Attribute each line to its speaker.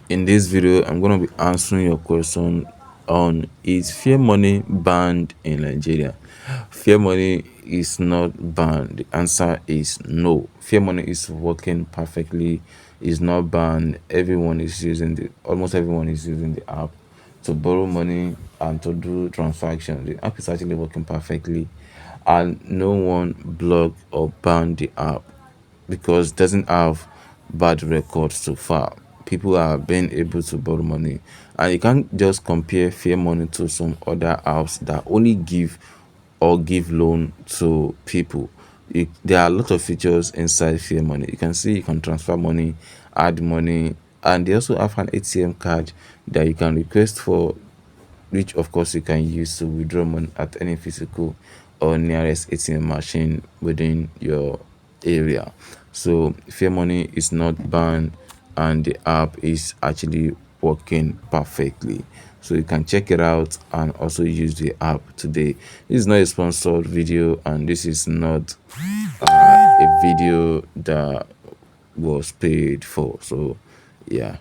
Speaker 1: In this video, I'm going to be answering your question on, is fair money banned in Nigeria? Fair money is not banned. The answer is no. Fair money is working perfectly. It's not banned. Almost everyone is using the app to borrow money and to do transactions. The app is actually working perfectly, and no one blocked or banned the app because it doesn't have bad records so far. People are being able to borrow money, and you can't just compare fair money to some other apps that only give loan to people. There are a lot of features inside fair money. You can see you can transfer money, add money, and they also have an ATM card that you can request for, which of course you can use to withdraw money at any physical or nearest ATM machine within your area. So fair money is not banned, and the app is actually working perfectly. So you can check it out and also use the app today. This is not a sponsored video, and this is not a video that was paid for. So yeah.